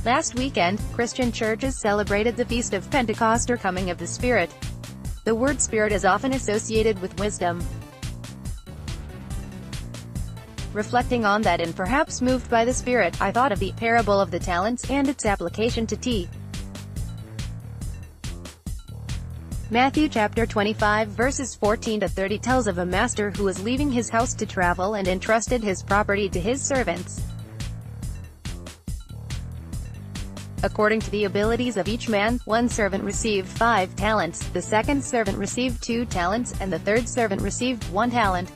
Last weekend, Christian churches celebrated the Feast of Pentecost, or Coming of the Spirit. The word Spirit is often associated with wisdom. Reflecting on that and perhaps moved by the Spirit, I thought of the parable of the talents and its application to tea. Matthew chapter 25 verses 14 to 30 tells of a master who was leaving his house to travel and entrusted his property to his servants. According to the abilities of each man, one servant received 5 talents, the second servant received 2 talents, and the third servant received 1 talent.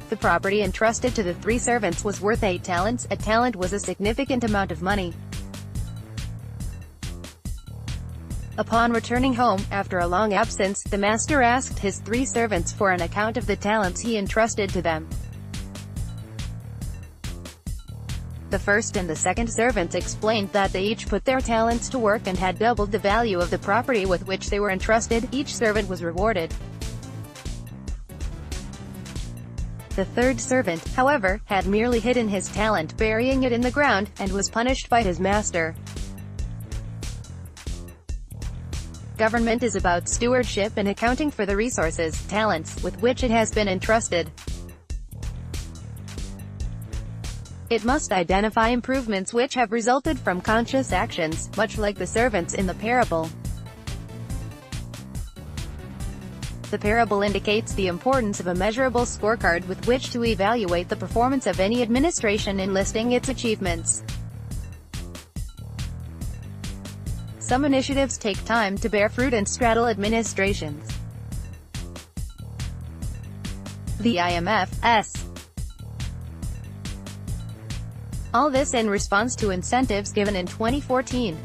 The property entrusted to the 3 servants was worth 8 talents. A talent was a significant amount of money. Upon returning home, after a long absence, the master asked his 3 servants for an account of the talents he entrusted to them. The first and the second servants explained that they each put their talents to work and had doubled the value of the property with which they were entrusted. Each servant was rewarded. The third servant, however, had merely hidden his talent, burying it in the ground, and was punished by his master. Government is about stewardship and accounting for the resources, talents, with which it has been entrusted. It must identify improvements which have resulted from conscious actions, much like the servants in the parable. The parable indicates the importance of a measurable scorecard with which to evaluate the performance of any administration in listing its achievements. Some initiatives take time to bear fruit and straddle administrations. The IMF's. All this in response to incentives given in 2014.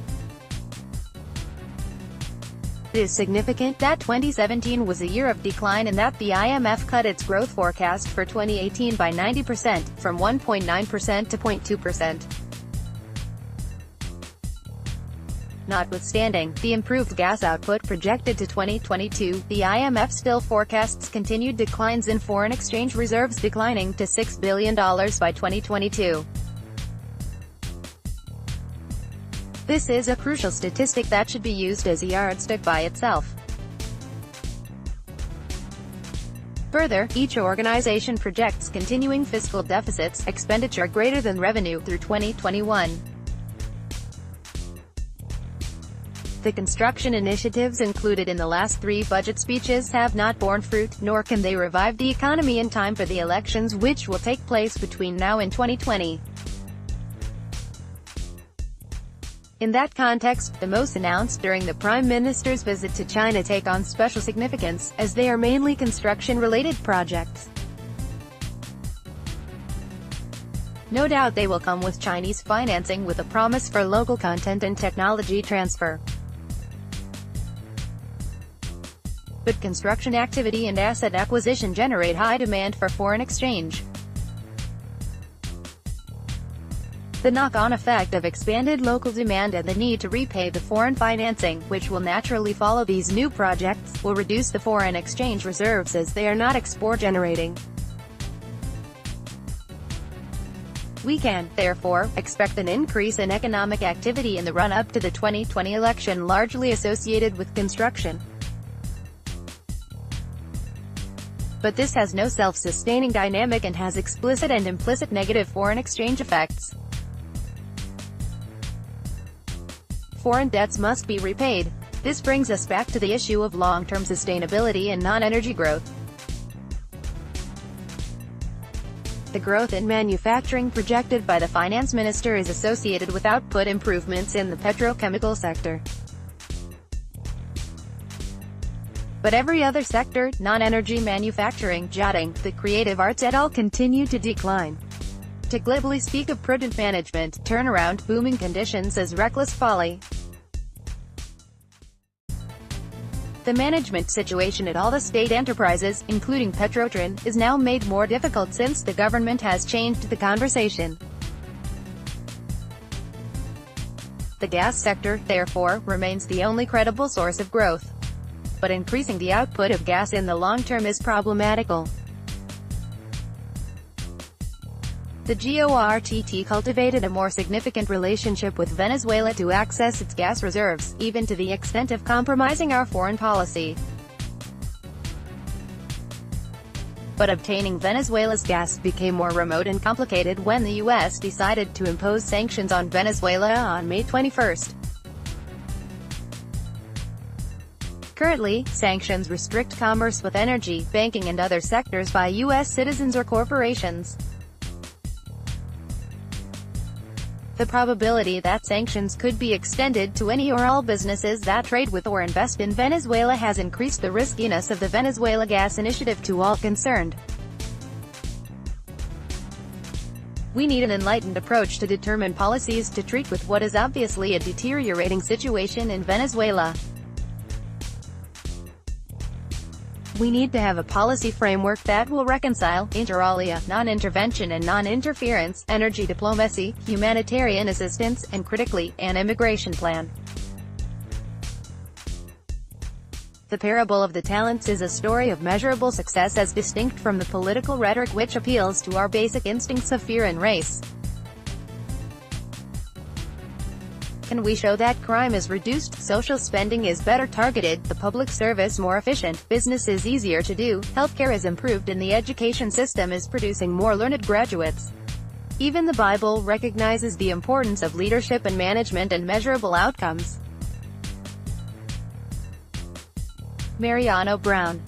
It is significant that 2017 was a year of decline and that the IMF cut its growth forecast for 2018 by 90%, from 1.9% to 0.2%. Notwithstanding the improved gas output projected to 2022, the IMF still forecasts continued declines in foreign exchange reserves, declining to $6 billion by 2022. This is a crucial statistic that should be used as a yardstick by itself. Further, each organization projects continuing fiscal deficits, expenditure greater than revenue, through 2021. The construction initiatives included in the last 3 budget speeches have not borne fruit, nor can they revive the economy in time for the elections which will take place between now and 2020. In that context, the most announced during the Prime Minister's visit to China take on special significance, as they are mainly construction-related projects. No doubt they will come with Chinese financing with a promise for local content and technology transfer. But construction activity and asset acquisition generate high demand for foreign exchange. The knock-on effect of expanded local demand and the need to repay the foreign financing, which will naturally follow these new projects, will reduce the foreign exchange reserves as they are not export-generating. We can, therefore, expect an increase in economic activity in the run-up to the 2020 election, largely associated with construction. But this has no self-sustaining dynamic and has explicit and implicit negative foreign exchange effects. Foreign debts must be repaid. This brings us back to the issue of long-term sustainability and non-energy growth. The growth in manufacturing projected by the finance minister is associated with output improvements in the petrochemical sector. But every other sector, non-energy manufacturing, yachting, the creative arts et al. Continue to decline. To glibly speak of prudent management, turnaround, booming conditions as reckless folly. The management situation at all the state enterprises, including Petrotran, is now made more difficult since the government has changed the conversation. The gas sector, therefore, remains the only credible source of growth. But increasing the output of gas in the long term is problematical. The GORTT cultivated a more significant relationship with Venezuela to access its gas reserves, even to the extent of compromising our foreign policy. But obtaining Venezuela's gas became more remote and complicated when the U.S. decided to impose sanctions on Venezuela on May 21. Currently, sanctions restrict commerce with energy, banking and other sectors by U.S. citizens or corporations. The probability that sanctions could be extended to any or all businesses that trade with or invest in Venezuela has increased the riskiness of the Venezuela gas initiative to all concerned. We need an enlightened approach to determine policies to treat with what is obviously a deteriorating situation in Venezuela. We need to have a policy framework that will reconcile, inter alia, non-intervention and non-interference, energy diplomacy, humanitarian assistance, and critically, an immigration plan. The parable of the talents is a story of measurable success as distinct from the political rhetoric which appeals to our basic instincts of fear and race. Can we show that crime is reduced, social spending is better targeted, the public service more efficient, business is easier to do, healthcare is improved and the education system is producing more learned graduates? Even the Bible recognizes the importance of leadership and management and measurable outcomes. Mariano Brown